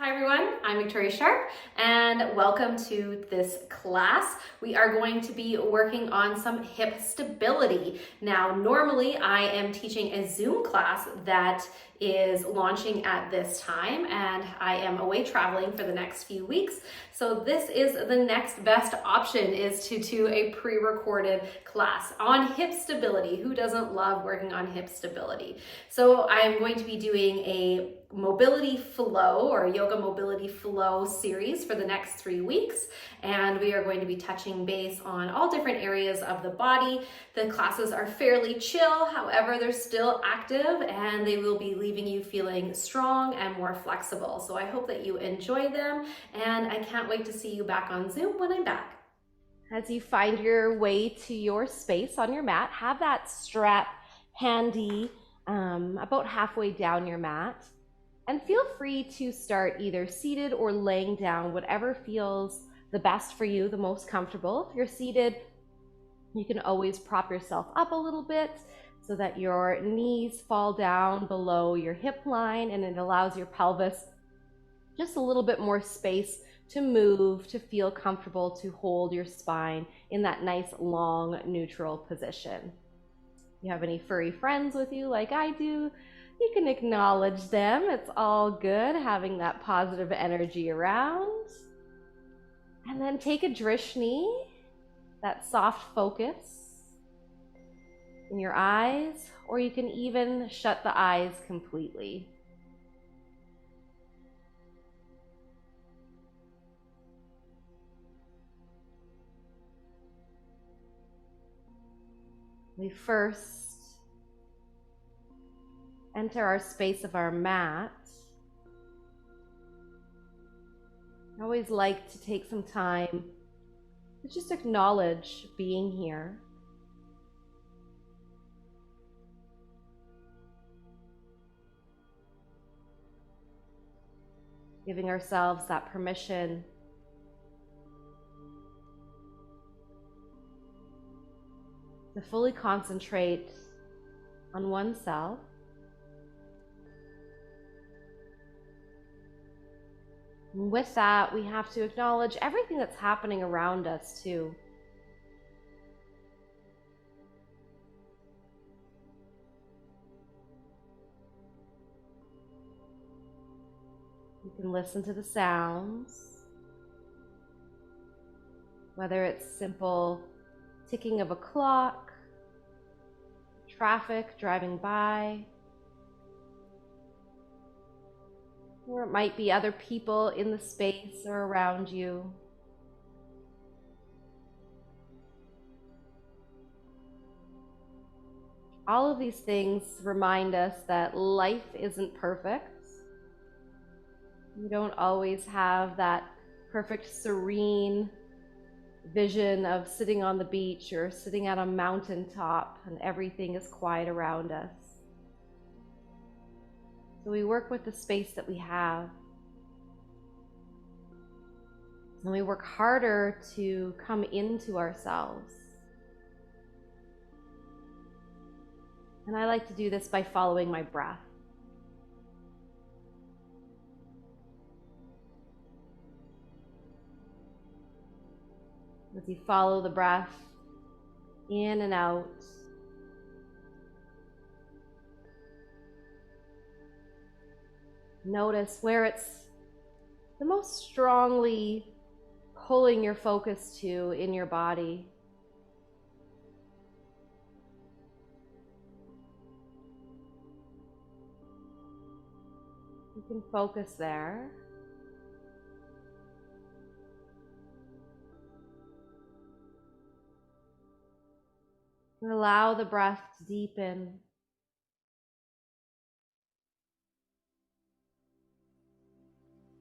Hi everyone, I'm Victoria Sharp and welcome to this class. We are going to be working on some hip stability. Now, normally I am teaching a Zoom class that is launching at this time and I am away traveling for the next few weeks. So this is the next best option, is to do a pre-recorded class on hip stability. Who doesn't love working on hip stability? So I'm going to be doing a mobility flow or yoga mobility flow series for the next 3 weeks, and we are going to be touching base on all different areas of the body. The classes are fairly chill, however they're still active and they will be leaving you feeling strong and more flexible. So I hope that you enjoy them, and I can't wait to see you back on Zoom when I'm back. As you find your way to your space on your mat, have that strap handy about halfway down your mat. And feel free to start either seated or laying down, whatever feels the best for you, the most comfortable. If you're seated, you can always prop yourself up a little bit so that your knees fall down below your hip line, and it allows your pelvis just a little bit more space to move, to feel comfortable, to hold your spine in that nice long neutral position. If you have any furry friends with you like I do, you can acknowledge them. It's all good having that positive energy around. And then take a Drishni, that soft focus in your eyes, or you can even shut the eyes completely. We first enter our space of our mat. I always like to take some time to just acknowledge being here. Giving ourselves that permission to fully concentrate on oneself. And with that, we have to acknowledge everything that's happening around us too. You can listen to the sounds, whether it's simple ticking of a clock, traffic driving by, or it might be other people in the space or around you. All of these things remind us that life isn't perfect. We don't always have that perfect serene vision of sitting on the beach or sitting at a mountaintop and everything is quiet around us. So we work with the space that we have. And we work harder to come into ourselves. And I like to do this by following my breath. As you follow the breath in and out, notice where it's the most strongly pulling your focus to in your body. You can focus there. And allow the breath to deepen.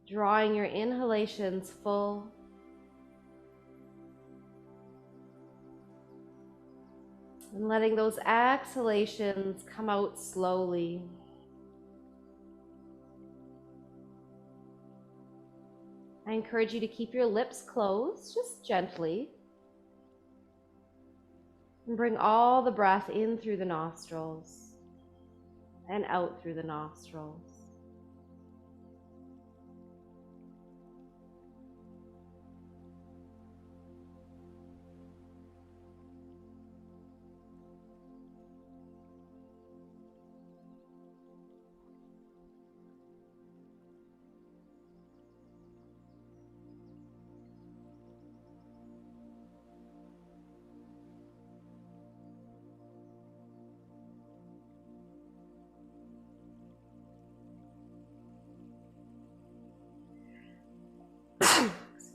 Drawing your inhalations full. And letting those exhalations come out slowly. I encourage you to keep your lips closed, just gently. And bring all the breath in through the nostrils and out through the nostrils.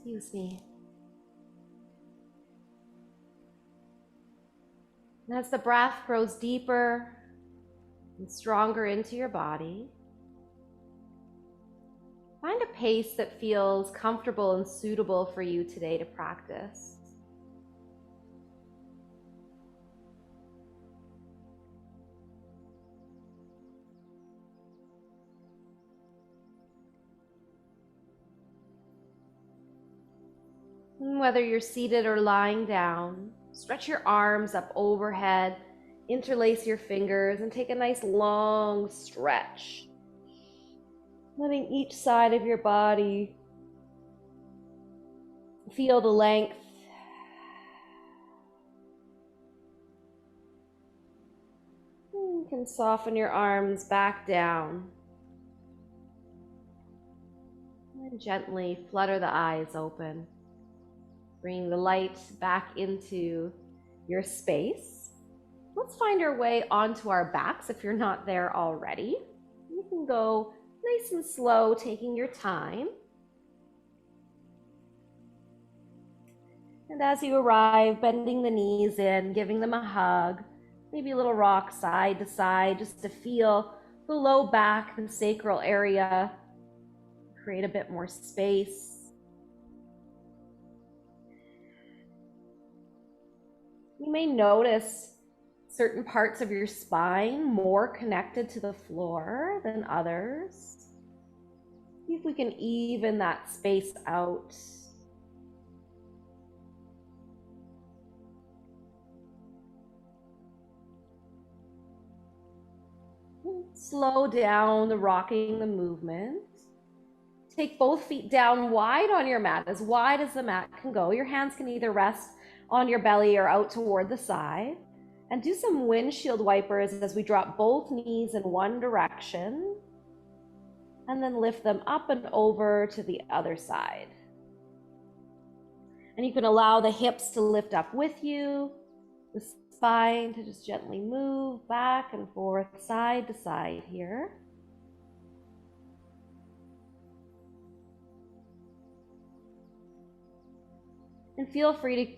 Excuse me. And as the breath grows deeper and stronger into your body, find a pace that feels comfortable and suitable for you today to practice. Whether you're seated or lying down, stretch your arms up overhead, interlace your fingers, and take a nice long stretch. Letting each side of your body feel the length. You can soften your arms back down. And gently flutter the eyes open. Bring the light back into your space. Let's find our way onto our backs if you're not there already. You can go nice and slow, taking your time. And as you arrive, bending the knees in, giving them a hug, maybe a little rock side to side, just to feel the low back and sacral area. Create a bit more space. You may notice certain parts of your spine more connected to the floor than others. See if we can even that space out. Slow down the rocking, the movement. Take both feet down wide on your mat, as wide as the mat can go. Your hands can either rest on your belly or out toward the side. And do some windshield wipers as we drop both knees in one direction. And then lift them up and over to the other side. And you can allow the hips to lift up with you, the spine to just gently move back and forth, side to side here. And feel free to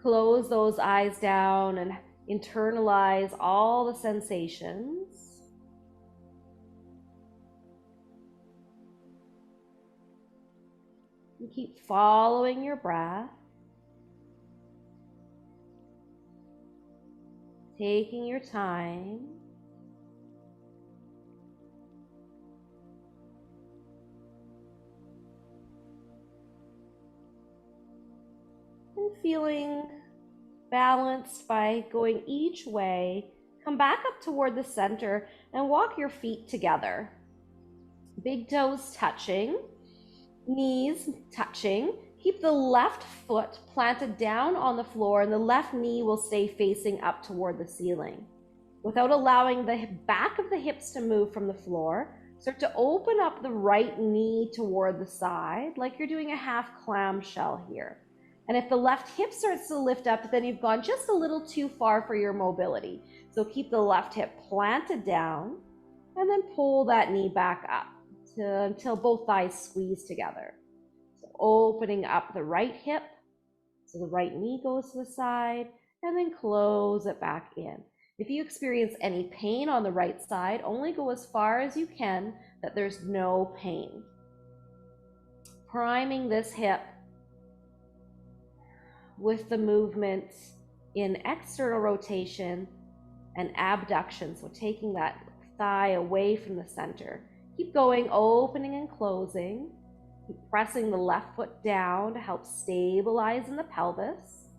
close those eyes down and internalize all the sensations. And keep following your breath. Taking your time. And feeling balanced by going each way. Come back up toward the center and walk your feet together. Big toes touching, knees touching. Keep the left foot planted down on the floor and the left knee will stay facing up toward the ceiling. Without allowing the back of the hips to move from the floor, start to open up the right knee toward the side, like you're doing a half clamshell here. And if the left hip starts to lift up, then you've gone just a little too far for your mobility. So keep the left hip planted down and then pull that knee back up until both thighs squeeze together. So opening up the right hip, so the right knee goes to the side, and then close it back in. If you experience any pain on the right side, only go as far as you can that there's no pain. Priming this hip with the movement in external rotation and abduction, so taking that thigh away from the center. Keep going, opening and closing. Keep pressing the left foot down to help stabilize in the pelvis.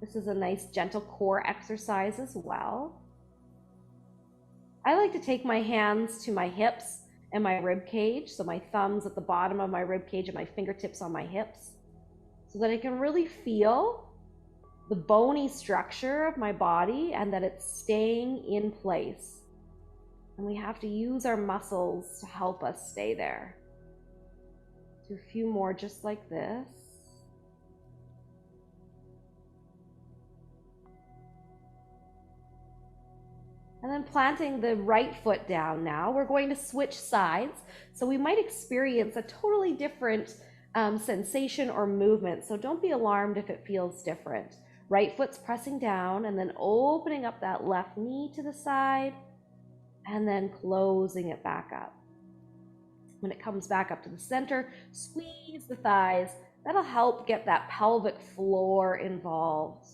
This is a nice gentle core exercise as well. I like to take my hands to my hips and my rib cage, so my thumbs at the bottom of my rib cage and my fingertips on my hips, so that I can really feel the bony structure of my body and that it's staying in place. And we have to use our muscles to help us stay there. Do a few more just like this. And then planting the right foot down now, we're going to switch sides. So we might experience a totally different sensation or movement. So don't be alarmed if it feels different. Right foot's pressing down and then opening up that left knee to the side and then closing it back up. When it comes back up to the center, squeeze the thighs. That'll help get that pelvic floor involved.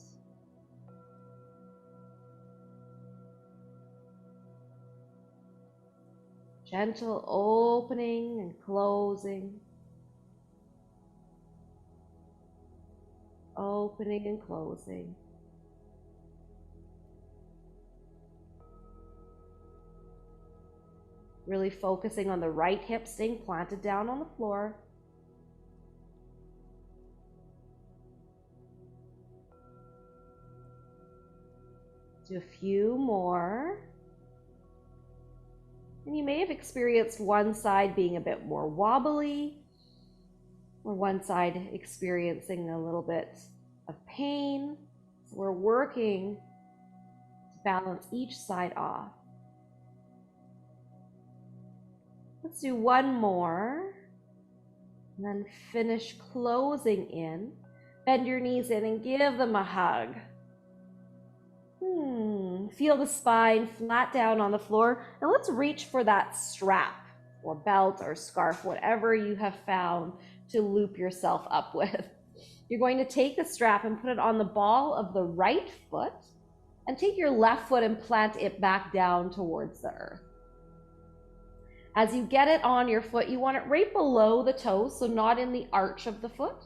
Gentle opening and closing. Opening and closing. Really focusing on the right hip staying planted down on the floor. Do a few more. And you may have experienced one side being a bit more wobbly, or one side experiencing a little bit of pain. So we're working to balance each side off. Let's do one more, and then finish closing in. Bend your knees in and give them a hug. Feel the spine flat down on the floor, and let's reach for that strap or belt or scarf, whatever you have found to loop yourself up with. You're going to take the strap and put it on the ball of the right foot, and take your left foot and plant it back down towards the earth. As you get it on your foot, you want it right below the toes, so not in the arch of the foot.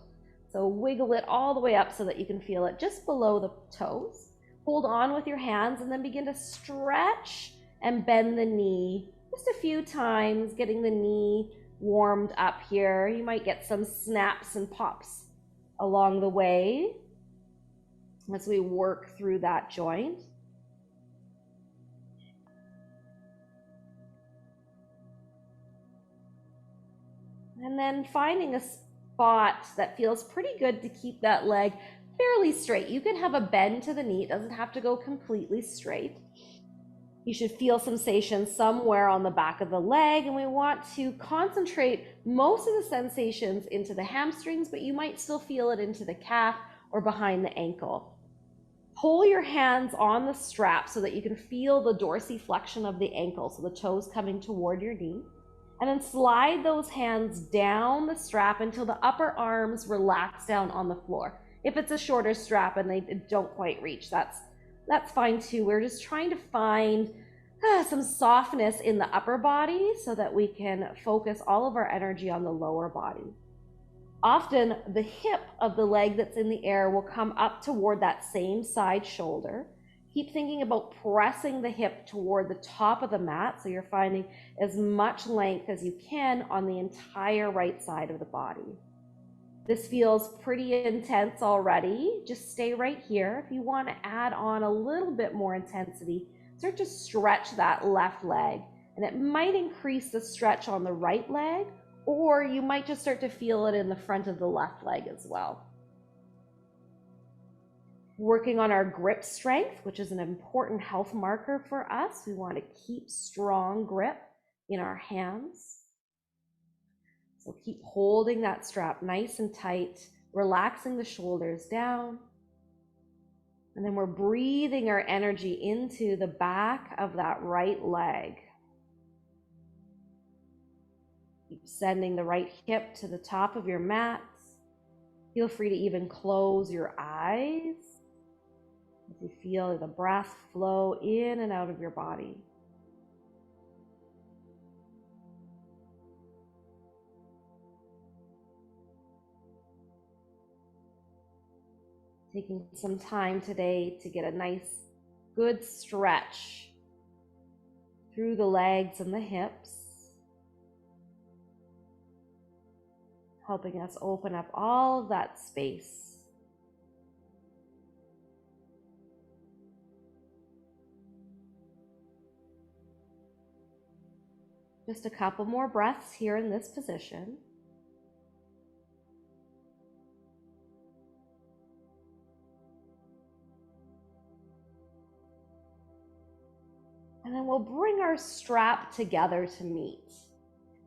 So wiggle it all the way up so that you can feel it just below the toes. Hold on with your hands and then begin to stretch and bend the knee just a few times, getting the knee warmed up here. You might get some snaps and pops along the way as we work through that joint. And then finding a spot that feels pretty good to keep that leg fairly straight. You can have a bend to the knee. It doesn't have to go completely straight. You should feel sensation somewhere on the back of the leg, and we want to concentrate most of the sensations into the hamstrings, but you might still feel it into the calf or behind the ankle. Pull your hands on the strap so that you can feel the dorsiflexion of the ankle, so the toes coming toward your knee. And then slide those hands down the strap until the upper arms relax down on the floor. If it's a shorter strap and they don't quite reach, that's fine too. We're just trying to find some softness in the upper body so that we can focus all of our energy on the lower body. Often the hip of the leg that's in the air will come up toward that same side shoulder. Keep thinking about pressing the hip toward the top of the mat so you're finding as much length as you can on the entire right side of the body. This feels pretty intense already. Just stay right here. If you want to add on a little bit more intensity, start to stretch that left leg. And it might increase the stretch on the right leg, or you might just start to feel it in the front of the left leg as well. Working on our grip strength, which is an important health marker for us. We want to keep strong grip in our hands. So keep holding that strap nice and tight, relaxing the shoulders down. And then we're breathing our energy into the back of that right leg. Keep sending the right hip to the top of your mat. Feel free to even close your eyes as you feel the breath flow in and out of your body. Taking some time today to get a nice, good stretch through the legs and the hips, helping us open up all of that space. Just a couple more breaths here in this position. And then we'll bring our strap together to meet.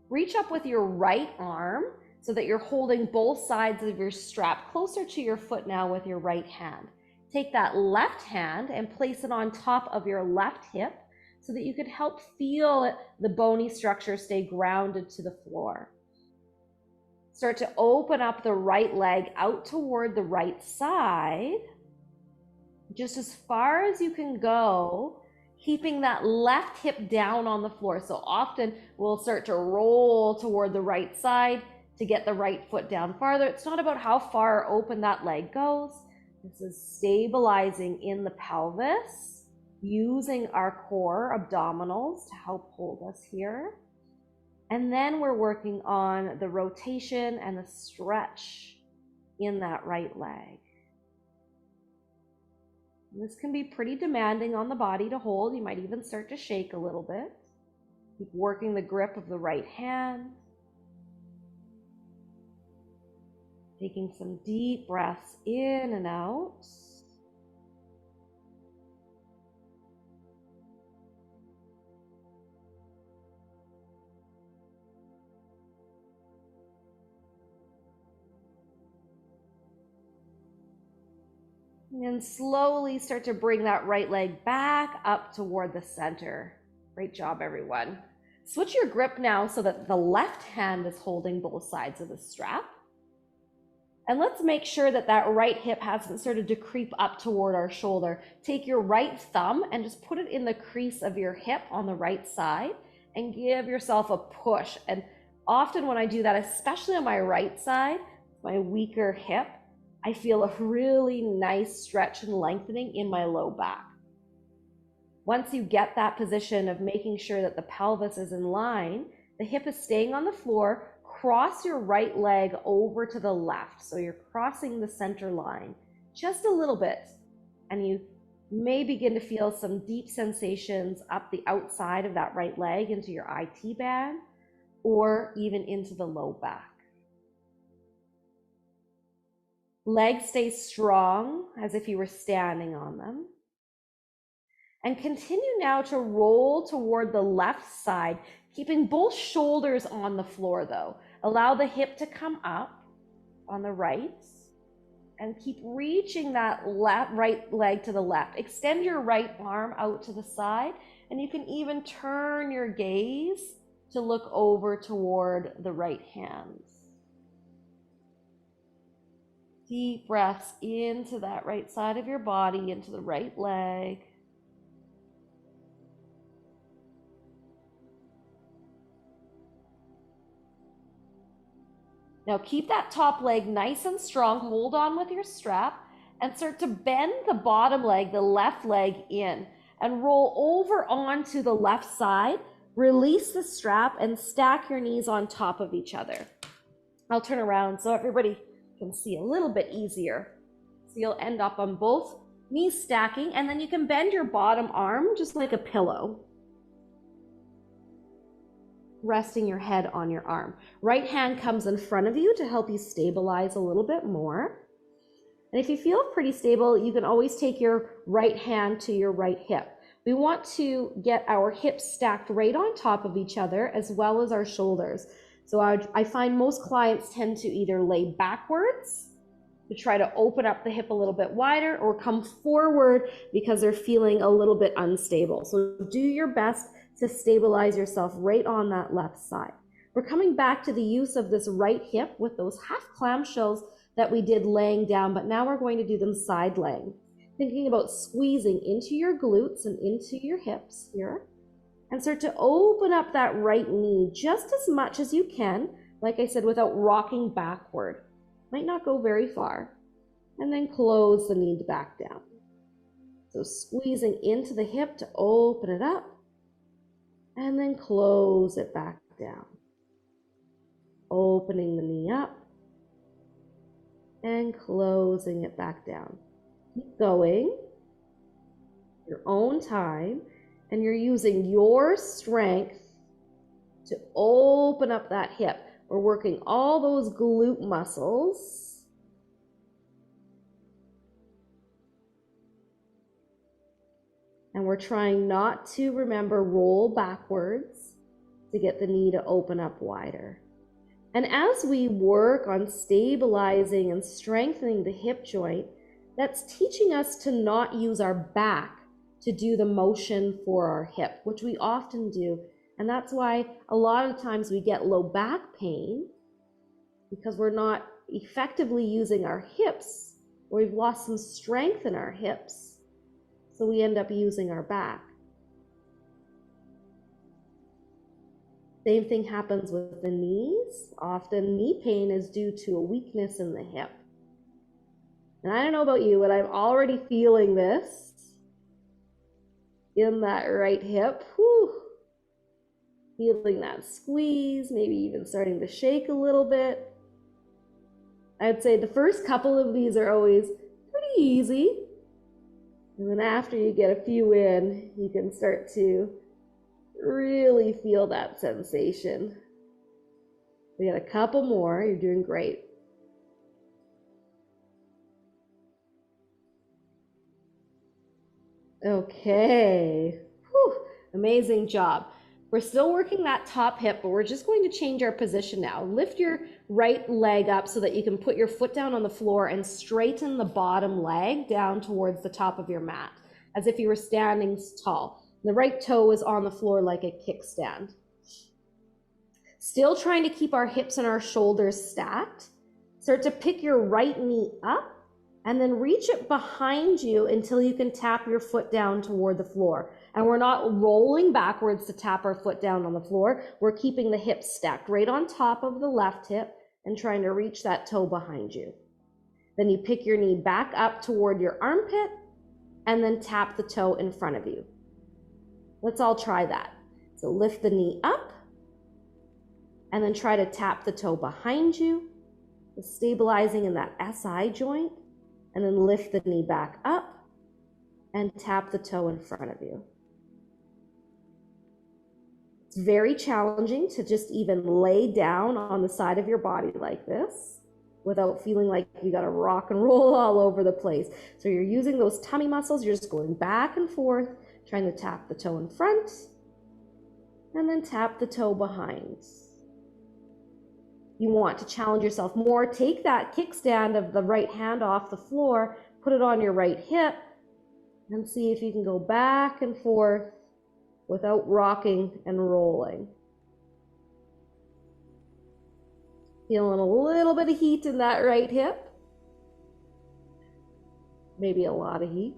Reach up with your right arm so that you're holding both sides of your strap closer to your foot now with your right hand. Take that left hand and place it on top of your left hip so that you can help feel the bony structure stay grounded to the floor. Start to open up the right leg out toward the right side, just as far as you can go, keeping that left hip down on the floor. So often we'll start to roll toward the right side to get the right foot down farther. It's not about how far open that leg goes. This is stabilizing in the pelvis, using our core abdominals to help hold us here. And then we're working on the rotation and the stretch in that right leg. And this can be pretty demanding on the body to hold. You might even start to shake a little bit. Keep working the grip of the right hand. Taking some deep breaths in and out. And slowly start to bring that right leg back up toward the center. Great job, everyone. Switch your grip now so that the left hand is holding both sides of the strap. And let's make sure that that right hip hasn't started to creep up toward our shoulder. Take your right thumb and just put it in the crease of your hip on the right side and give yourself a push. And often when I do that, especially on my right side, my weaker hip, I feel a really nice stretch and lengthening in my low back. Once you get that position of making sure that the pelvis is in line, the hip is staying on the floor, cross your right leg over to the left. So you're crossing the center line just a little bit. And you may begin to feel some deep sensations up the outside of that right leg into your IT band or even into the low back. Legs stay strong as if you were standing on them. And continue now to roll toward the left side, keeping both shoulders on the floor though. Allow the hip to come up on the right and keep reaching that right leg to the left. Extend your right arm out to the side, and you can even turn your gaze to look over toward the right hand. Deep breaths into that right side of your body, into the right leg. Now keep that top leg nice and strong. Hold on with your strap and start to bend the bottom leg, the left leg in, and roll over onto the left side. Release the strap and stack your knees on top of each other. I'll turn around so everybody can see a little bit easier. So you'll end up on both knees stacking, and then you can bend your bottom arm just like a pillow, resting your head on your arm. Right hand comes in front of you to help you stabilize a little bit more. And if you feel pretty stable, you can always take your right hand to your right hip. We want to get our hips stacked right on top of each other as well as our shoulders. So I find most clients tend to either lay backwards to try to open up the hip a little bit wider, or come forward because they're feeling a little bit unstable. So do your best to stabilize yourself right on that left side. We're coming back to the use of this right hip with those half clamshells that we did laying down, but now we're going to do them side laying. Thinking about squeezing into your glutes and into your hips here. And start to open up that right knee just as much as you can, like I said, without rocking backward. Might not go very far. And then close the knee back down. So squeezing into the hip to open it up, and then close it back down. Opening the knee up, and closing it back down. Keep going, your own time. And you're using your strength to open up that hip. We're working all those glute muscles. And we're trying not to, remember, roll backwards to get the knee to open up wider. And as we work on stabilizing and strengthening the hip joint, that's teaching us to not use our back to do the motion for our hip, which we often do. And that's why a lot of times we get low back pain, because we're not effectively using our hips, or we've lost some strength in our hips. So we end up using our back. Same thing happens with the knees. Often knee pain is due to a weakness in the hip. And I don't know about you, but I'm already feeling this in that right hip. Whew. Feeling that squeeze, maybe even starting to shake a little bit. I'd say the first couple of these are always pretty easy. And then after you get a few in, you can start to really feel that sensation. We got a couple more. You're doing great. Okay. Whew. Amazing job. We're still working that top hip, but we're just going to change our position now. Lift your right leg up so that you can put your foot down on the floor and straighten the bottom leg down towards the top of your mat, as if you were standing tall. The right toe is on the floor like a kickstand. Still trying to keep our hips and our shoulders stacked. Start to pick your right knee up and then reach it behind you until you can tap your foot down toward the floor. And we're not rolling backwards to tap our foot down on the floor. We're keeping the hips stacked right on top of the left hip and trying to reach that toe behind you. Then you pick your knee back up toward your armpit and then tap the toe in front of you. Let's all try that. So lift the knee up and then try to tap the toe behind you, stabilizing in that SI joint, and then lift the knee back up and tap the toe in front of you. It's very challenging to just even lay down on the side of your body like this without feeling like you got to rock and roll all over the place. So you're using those tummy muscles, you're just going back and forth, trying to tap the toe in front and then tap the toe behind. You want to challenge yourself more. Take that kickstand of the right hand off the floor, put it on your right hip, and see if you can go back and forth without rocking and rolling. Feeling a little bit of heat in that right hip. Maybe a lot of heat.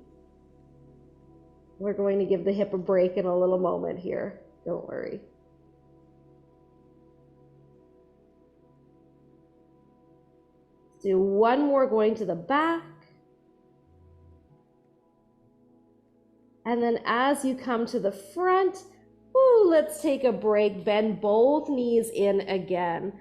We're going to give the hip a break in a little moment here. Don't worry. Do one more going to the back. And then as you come to the front, let's take a break. Bend both knees in again.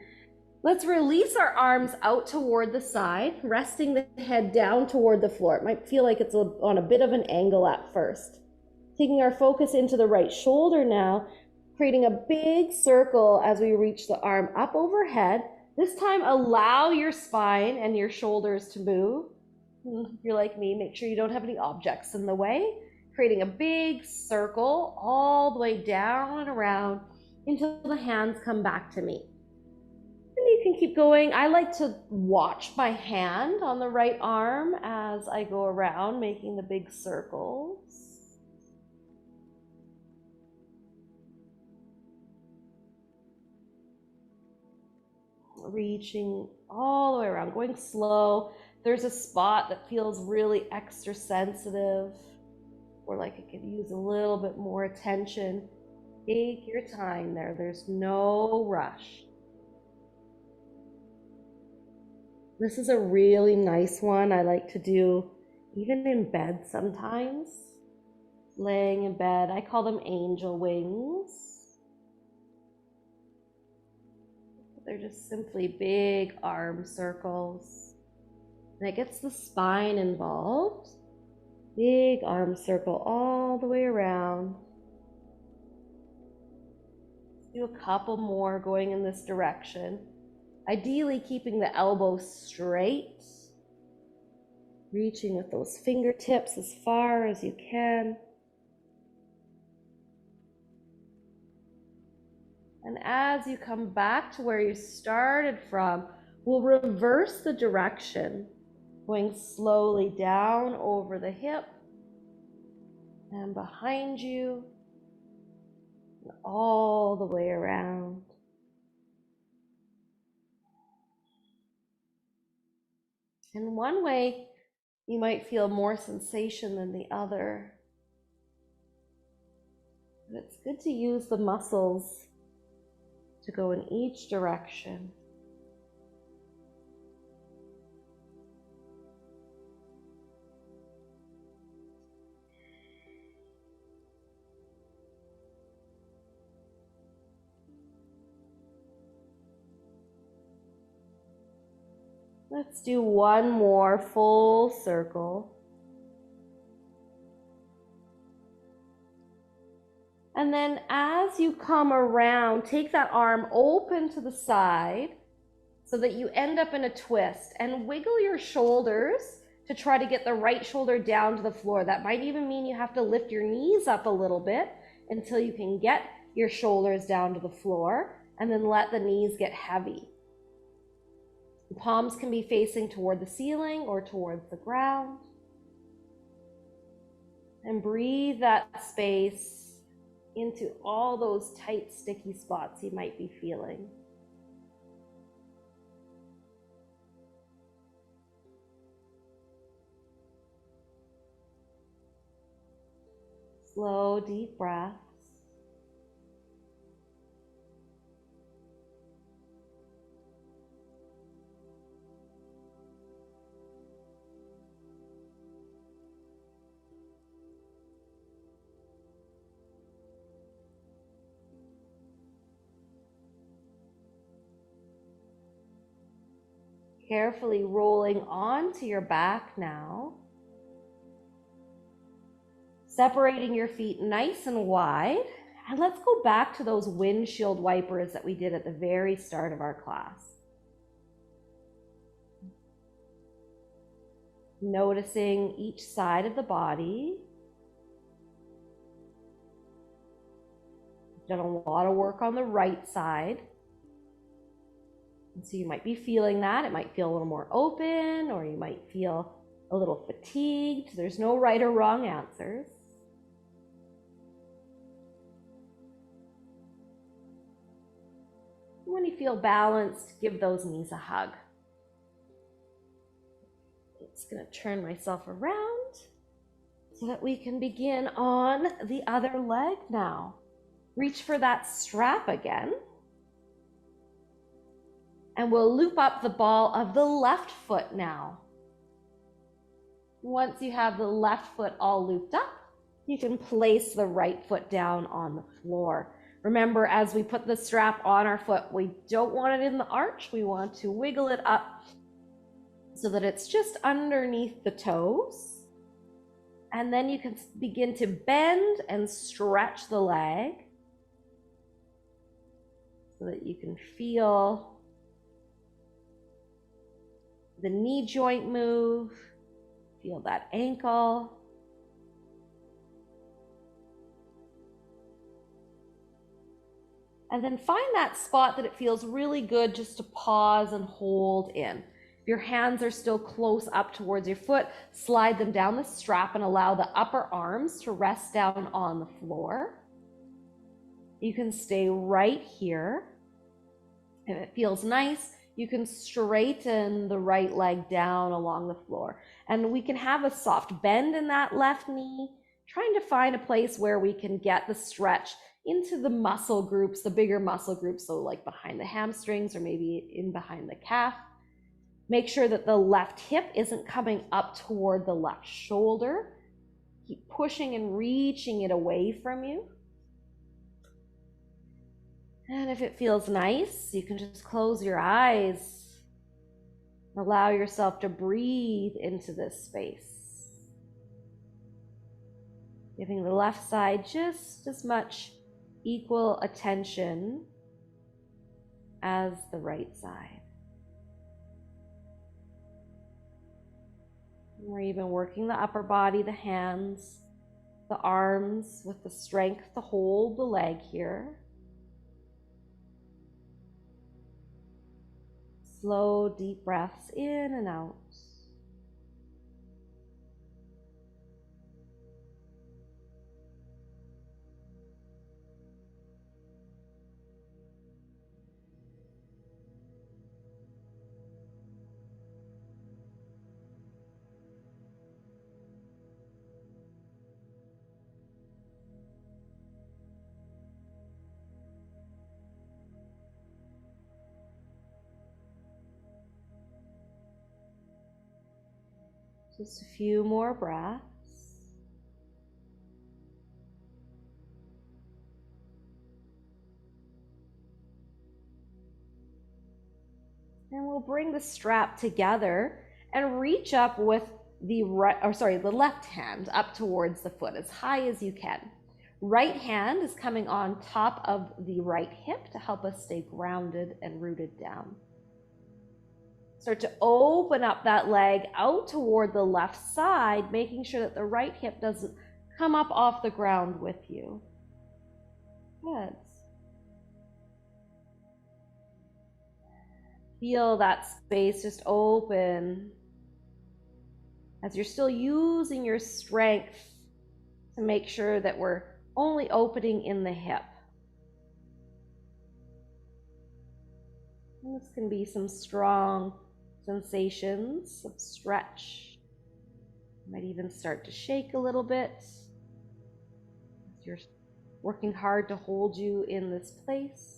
Let's release our arms out toward the side, resting the head down toward the floor. It might feel like it's on a bit of an angle at first. Taking our focus into the right shoulder now, creating a big circle as we reach the arm up overhead. This time, allow your spine and your shoulders to move. If you're like me, make sure you don't have any objects in the way. Creating a big circle all the way down and around until the hands come back to me. And you can keep going. I like to watch my hand on the right arm as I go around making the big circles. Reaching all the way around, going slow. There's a spot that feels really extra sensitive, or like it could use a little bit more attention. Take your time there. There's no rush. This is a really nice one I like to do even in bed sometimes. Laying in bed, I call them angel wings. They're just simply big arm circles. And it gets the spine involved. Big arm circle all the way around. Let's do a couple more going in this direction. Ideally keeping the elbows straight. Reaching with those fingertips as far as you can. And as you come back to where you started from, we'll reverse the direction, going slowly down over the hip and behind you, and all the way around. In one way, you might feel more sensation than the other. But it's good to use the muscles to go in each direction. Let's do one more full circle. And then as you come around, take that arm open to the side so that you end up in a twist, and wiggle your shoulders to try to get the right shoulder down to the floor. That might even mean you have to lift your knees up a little bit until you can get your shoulders down to the floor, and then let the knees get heavy. The palms can be facing toward the ceiling or towards the ground. And breathe that space into all those tight, sticky spots you might be feeling. Slow, deep breaths. Carefully rolling onto your back now. Separating your feet nice and wide. And let's go back to those windshield wipers that we did at the very start of our class. Noticing each side of the body. We've done a lot of work on the right side. And so you might be feeling that. It might feel a little more open, or you might feel a little fatigued. There's no right or wrong answers. When you feel balanced, give those knees a hug. I'm just going to turn myself around so that we can begin on the other leg now. Reach for that strap again. And we'll loop up the ball of the left foot now. Once you have the left foot all looped up, you can place the right foot down on the floor. Remember, as we put the strap on our foot, we don't want it in the arch. We want to wiggle it up so that it's just underneath the toes. And then you can begin to bend and stretch the leg so that you can feel the knee joint move, feel that ankle. And then find that spot that it feels really good just to pause and hold in. If your hands are still close up towards your foot, slide them down the strap and allow the upper arms to rest down on the floor. You can stay right here. If it feels nice, you can straighten the right leg down along the floor. And we can have a soft bend in that left knee, trying to find a place where we can get the stretch into the muscle groups, the bigger muscle groups, so like behind the hamstrings or maybe in behind the calf. Make sure that the left hip isn't coming up toward the left shoulder. Keep pushing and reaching it away from you. And if it feels nice, you can just close your eyes. Allow yourself to breathe into this space. Giving the left side just as much equal attention as the right side. We're even working the upper body, the hands, the arms with the strength to hold the leg here. Slow, deep breaths in and out. Just a few more breaths. And we'll bring the strap together and reach up with the left hand up towards the foot as high as you can. Right hand is coming on top of the right hip to help us stay grounded and rooted down. Start to open up that leg out toward the left side, making sure that the right hip doesn't come up off the ground with you. Good. Feel that space just open as you're still using your strength to make sure that we're only opening in the hip. And this can be some strong sensations of stretch. You might even start to shake a little bit as you're working hard to hold you in this place.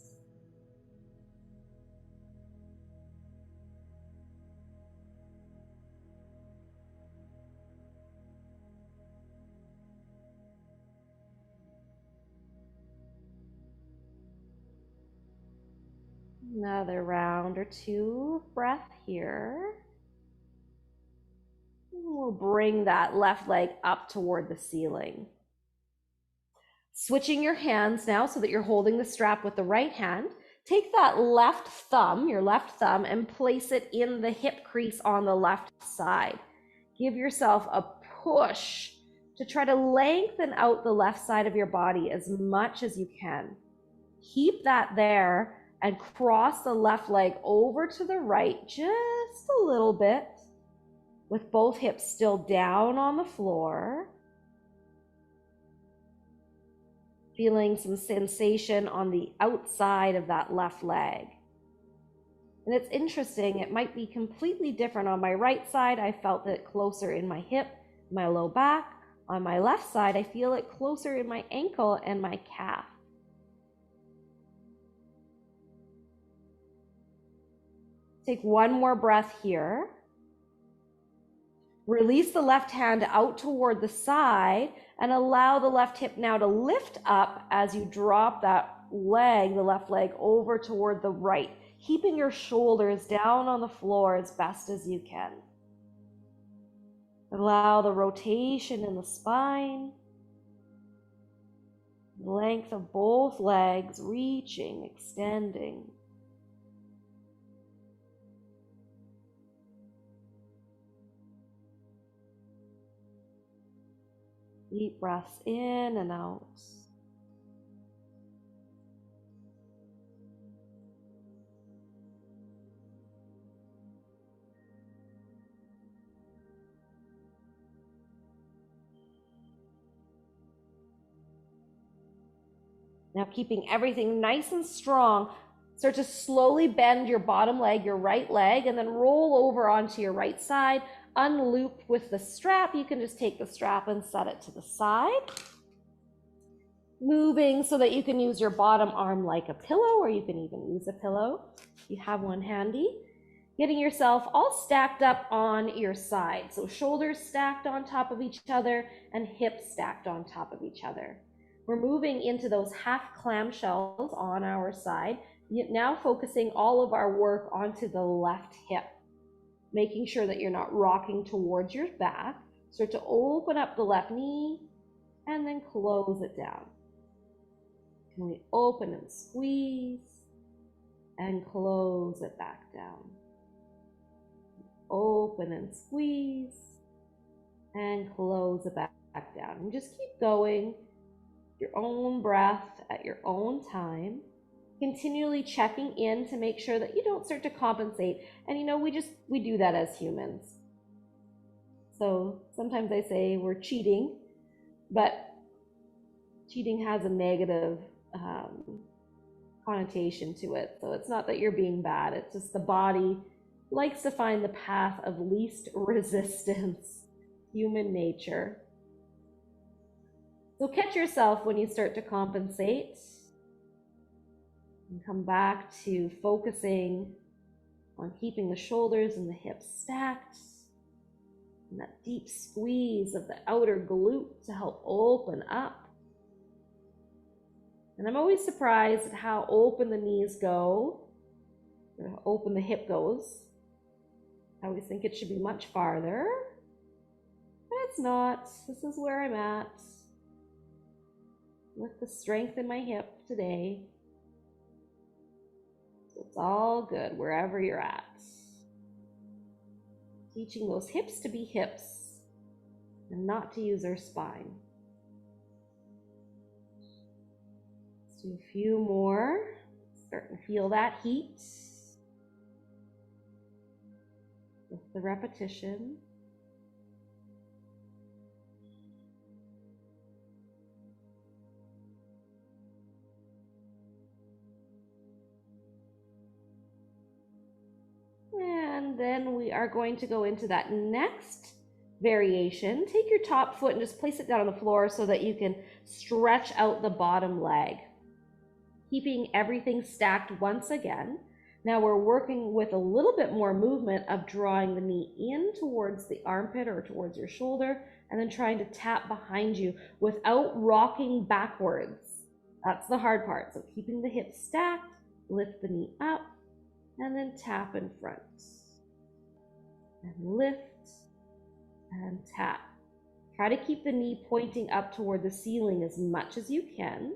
Another round or two of breath here. We'll bring that left leg up toward the ceiling. Switching your hands now so that you're holding the strap with the right hand. Take that left thumb, your left thumb, and place it in the hip crease on the left side. Give yourself a push to try to lengthen out the left side of your body as much as you can. Keep that there and cross the left leg over to the right just a little bit with both hips still down on the floor. Feeling some sensation on the outside of that left leg. And it's interesting, it might be completely different on my right side. I felt it closer in my hip, my low back. On my left side, I feel it closer in my ankle and my calf. Take one more breath here. Release the left hand out toward the side and allow the left hip now to lift up as you drop that leg, the left leg, over toward the right, keeping your shoulders down on the floor as best as you can. Allow the rotation in the spine, the length of both legs reaching, extending. Deep breaths in and out. Now keeping everything nice and strong, start to slowly bend your bottom leg, your right leg, and then roll over onto your right side. Unloop with the strap. You can just take the strap and set it to the side. Moving so that you can use your bottom arm like a pillow, or you can even use a pillow if you have one handy. Getting yourself all stacked up on your side. So shoulders stacked on top of each other and hips stacked on top of each other. We're moving into those half clamshells on our side, now focusing all of our work onto the left hip, making sure that you're not rocking towards your back. Start to open up the left knee and then close it down. Can we open and squeeze and close it back down? Open and squeeze and close it back down. And just keep going. Your own breath at your own time. continually checking in to make sure that you don't start to compensate. And we do that as humans. So sometimes I say we're cheating, but cheating has a negative connotation to it. So it's not that you're being bad, it's just the body likes to find the path of least resistance, human nature. So catch yourself when you start to compensate and come back to focusing on keeping the shoulders and the hips stacked, and that deep squeeze of the outer glute to help open up. And I'm always surprised at how open the knees go, or how open the hip goes. I always think it should be much farther, but it's not. This is where I'm at with the strength in my hip today. So it's all good wherever you're at. Teaching those hips to be hips and not to use our spine. Let's do a few more. Starting to feel that heat with the repetition. And then we are going to go into that next variation. Take your top foot and just place it down on the floor so that you can stretch out the bottom leg, keeping everything stacked once again. Now we're working with a little bit more movement of drawing the knee in towards the armpit or towards your shoulder, and then trying to tap behind you without rocking backwards. That's the hard part. So keeping the hips stacked, lift the knee up, and then tap in front. And lift and tap. Try to keep the knee pointing up toward the ceiling as much as you can.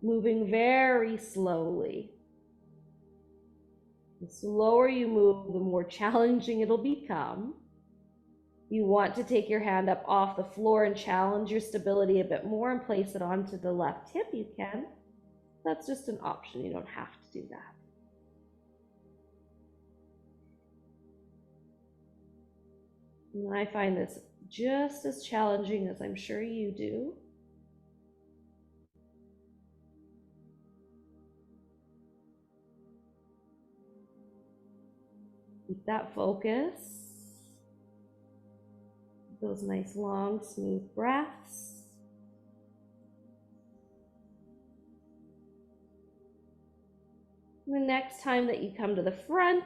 Moving very slowly. The slower you move, the more challenging it'll become. You want to take your hand up off the floor and challenge your stability a bit more and place it onto the left hip. You can. That's just an option. You don't have to do that. And I find this just as challenging as I'm sure you do. Keep that focus. Those nice long smooth breaths. The next time that you come to the front,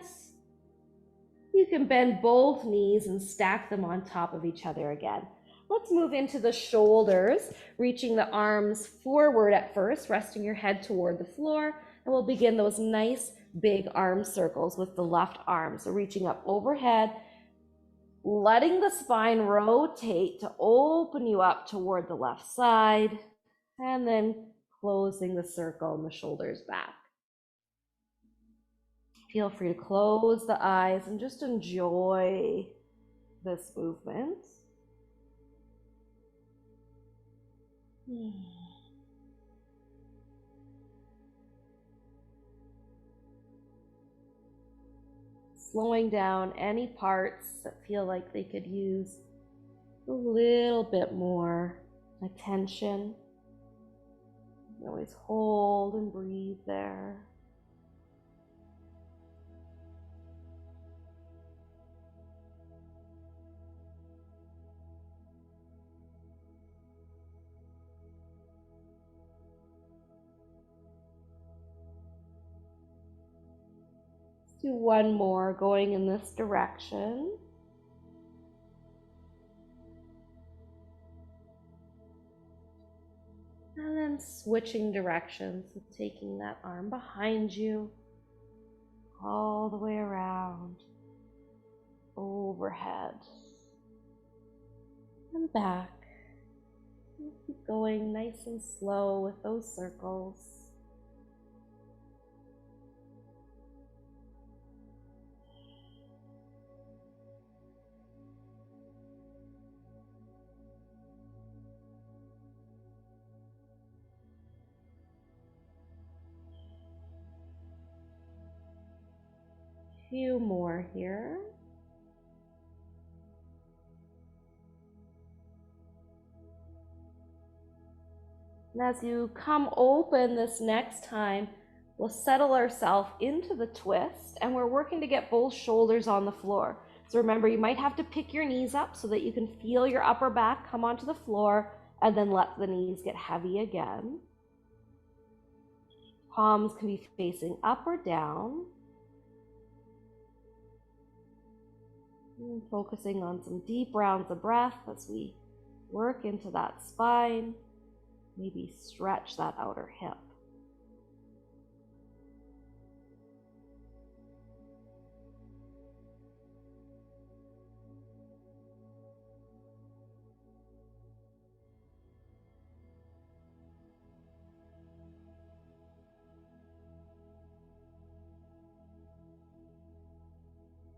you can bend both knees and stack them on top of each other again. Let's move into the shoulders, reaching the arms forward at first, resting your head toward the floor, and we'll begin those nice big arm circles with the left arm. So reaching up overhead, letting the spine rotate to open you up toward the left side, and then closing the circle and the shoulders back. Feel free to close the eyes and just enjoy this movement. Slowing down any parts that feel like they could use a little bit more attention. You always hold and breathe there. Do one more going in this direction. And then switching directions, so taking that arm behind you, all the way around, overhead, and back. And keep going nice and slow with those circles. Few more here. And as you come open this next time, we'll settle ourselves into the twist, and we're working to get both shoulders on the floor. So remember, you might have to pick your knees up so that you can feel your upper back come onto the floor, and then let the knees get heavy again. Palms can be facing up or down. And focusing on some deep rounds of breath as we work into that spine. Maybe stretch that outer hip.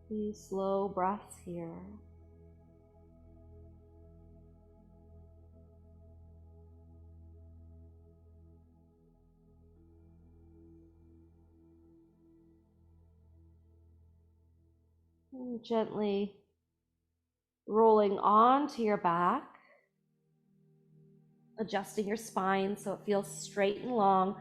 Few slow breaths here. And gently rolling onto your back, adjusting your spine so it feels straight and long.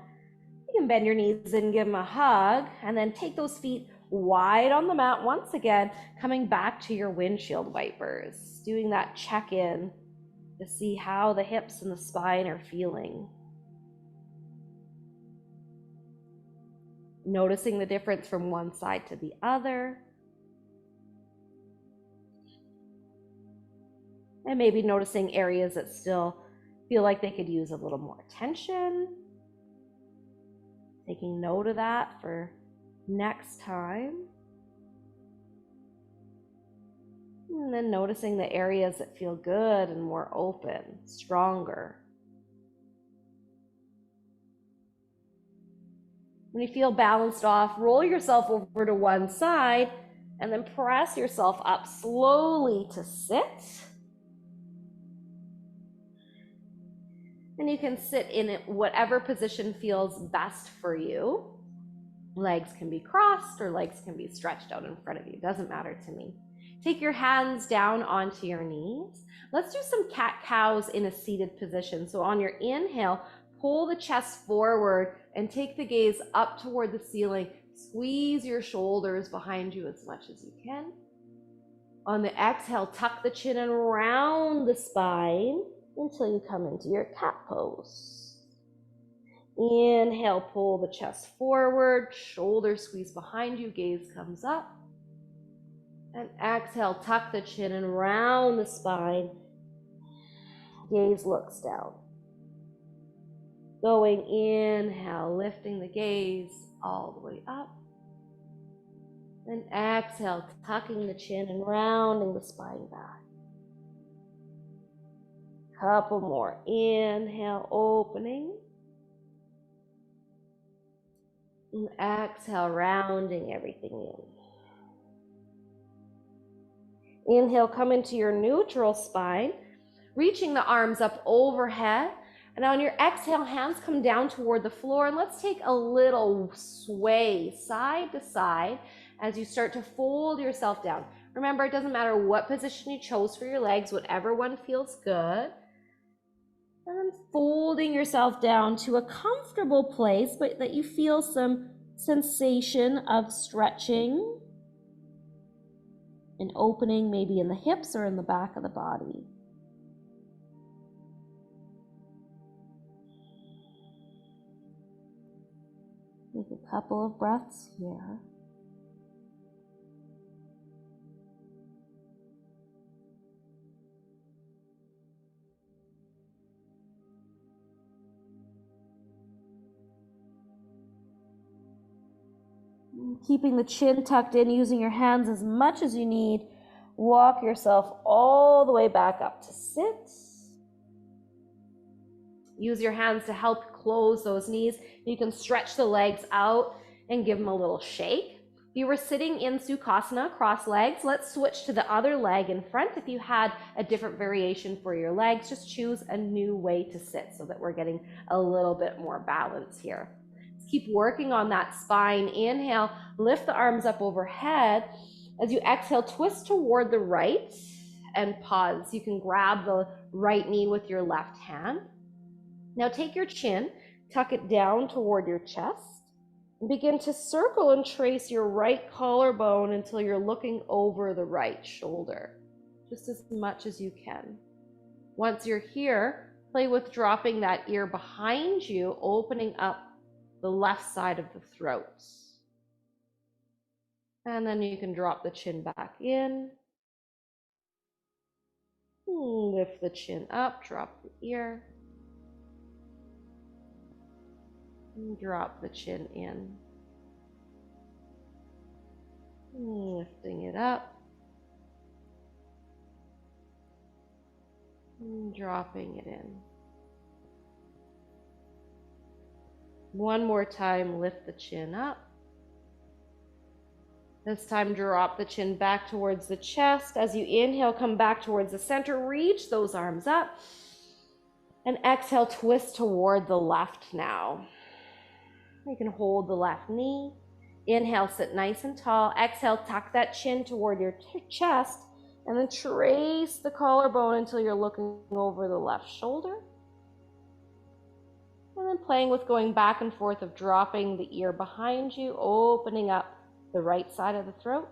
You can bend your knees and give them a hug, and then take those feet wide on the mat once again, coming back to your windshield wipers, doing that check-in to see how the hips and the spine are feeling. Noticing the difference from one side to the other. And maybe noticing areas that still feel like they could use a little more attention. Taking note of that for next time. And then noticing the areas that feel good and more open, stronger. When you feel balanced off, roll yourself over to one side and then press yourself up slowly to sit. And you can sit in it whatever position feels best for you. Legs can be crossed or legs can be stretched out in front of you. Doesn't matter to me. Take your hands down onto your knees. Let's do some cat-cows in a seated position. So on your inhale, pull the chest forward and take the gaze up toward the ceiling. Squeeze your shoulders behind you as much as you can. On the exhale, tuck the chin and round the spine until you come into your cat pose. Inhale, pull the chest forward, shoulders squeeze behind you, gaze comes up. And exhale, tuck the chin and round the spine. Gaze looks down. Going inhale, lifting the gaze all the way up. And exhale, tucking the chin and rounding the spine back. Couple more. Inhale, opening. And exhale, rounding everything in. Inhale, come into your neutral spine, reaching the arms up overhead. And on your exhale, hands come down toward the floor. And let's take a little sway side to side as you start to fold yourself down. Remember, it doesn't matter what position you chose for your legs, whatever one feels good. And folding yourself down to a comfortable place, but that you feel some sensation of stretching and opening, maybe in the hips or in the back of the body. Take a couple of breaths here. Keeping the chin tucked in, using your hands as much as you need. Walk yourself all the way back up to sit. Use your hands to help close those knees. You can stretch the legs out and give them a little shake. If you were sitting in Sukhasana, cross legs, let's switch to the other leg in front. If you had a different variation for your legs, just choose a new way to sit so that we're getting a little bit more balance here. Keep working on that spine. Inhale, lift the arms up overhead. As you exhale, twist toward the right and pause. You can grab the right knee with your left hand. Now take your chin, tuck it down toward your chest, and begin to circle and trace your right collarbone until you're looking over the right shoulder, just as much as you can. Once you're here, play with dropping that ear behind you, opening up the left side of the throat. And then you can drop the chin back in. Lift the chin up, drop the ear. And drop the chin in. Lifting it up. And dropping it in. One more time, lift the chin up. This time, drop the chin back towards the chest. As you inhale, come back towards the center. Reach those arms up. And exhale, twist toward the left now. You can hold the left knee. Inhale, sit nice and tall. Exhale, tuck that chin toward your chest. And then trace the collarbone until you're looking over the left shoulder. And then playing with going back and forth of dropping the ear behind you, opening up the right side of the throat,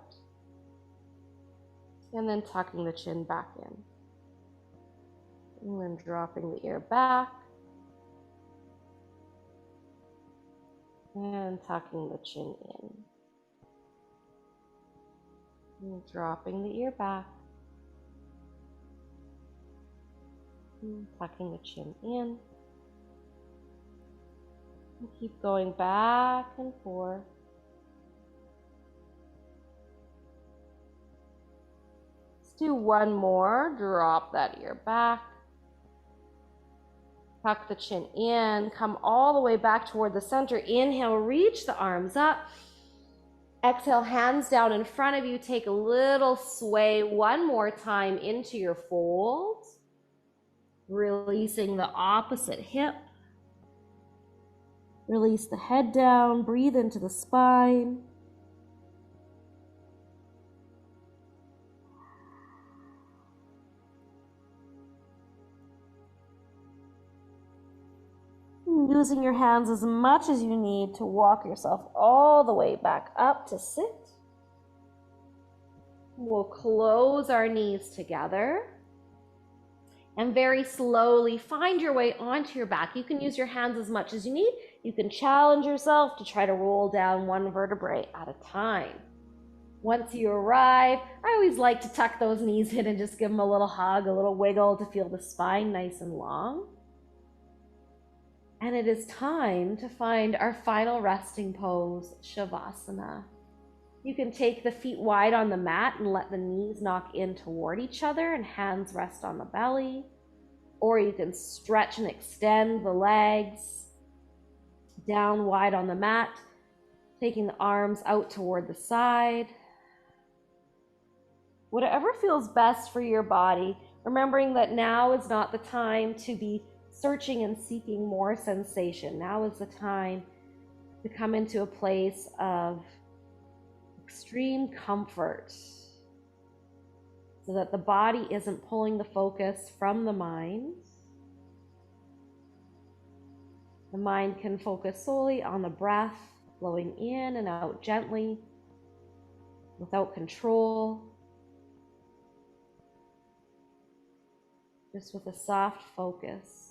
and then tucking the chin back in. And then dropping the ear back, and tucking the chin in. And dropping the ear back, and tucking the chin in. And keep going back and forth. Do one more, drop that ear back, tuck the chin in, come all the way back toward the center. Inhale, reach the arms up. Exhale, hands down in front of you. Take a little sway one more time into your fold, releasing the opposite hip. Release the head down, breathe into the spine. Using your hands as much as you need to walk yourself all the way back up to sit. We'll close our knees together and very slowly find your way onto your back. You can use your hands as much as you need. You can challenge yourself to try to roll down one vertebrae at a time. Once you arrive, I always like to tuck those knees in and just give them a little hug, a little wiggle to feel the spine nice and long. And it is time to find our final resting pose, Shavasana. You can take the feet wide on the mat and let the knees knock in toward each other and hands rest on the belly. Or you can stretch and extend the legs down wide on the mat, taking the arms out toward the side. Whatever feels best for your body, remembering that now is not the time to be searching and seeking more sensation. Now is the time to come into a place of extreme comfort so that the body isn't pulling the focus from the mind. The mind can focus solely on the breath, flowing in and out gently, without control, just with a soft focus.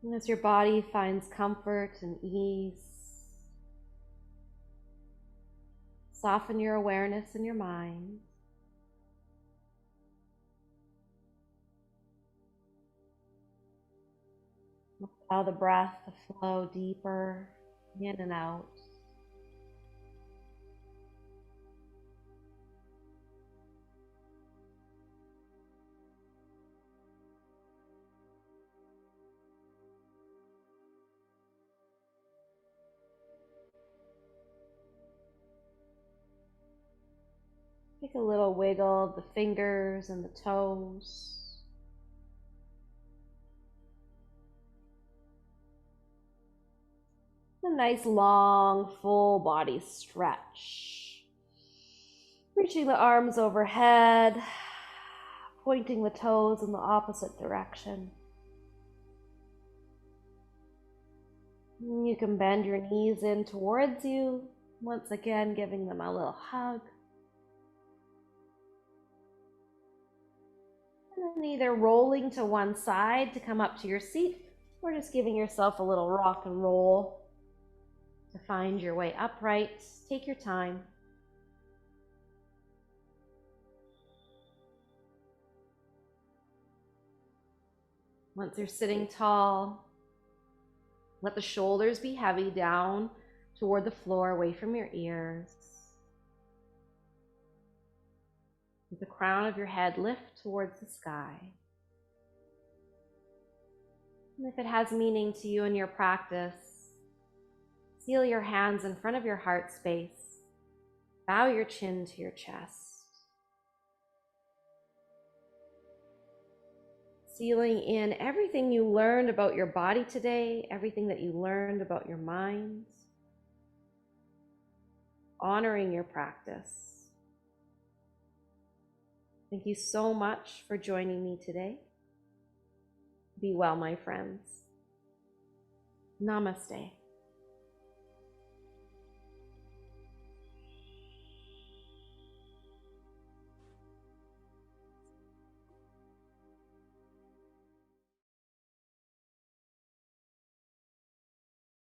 And as your body finds comfort and ease, soften your awareness and your mind. Allow the breath to flow deeper in and out. Take a little wiggle of the fingers and the toes. A nice long full body stretch. Reaching the arms overhead, pointing the toes in the opposite direction. You can bend your knees in towards you, once again giving them a little hug. And then either rolling to one side to come up to your seat, or just giving yourself a little rock and roll to find your way upright. Take your time. Once you're sitting tall, let the shoulders be heavy down toward the floor, away from your ears. Let the crown of your head lift towards the sky. And if it has meaning to you in your practice, seal your hands in front of your heart space. Bow your chin to your chest. Sealing in everything you learned about your body today, everything that you learned about your mind. Honoring your practice. Thank you so much for joining me today. Be well, my friends. Namaste.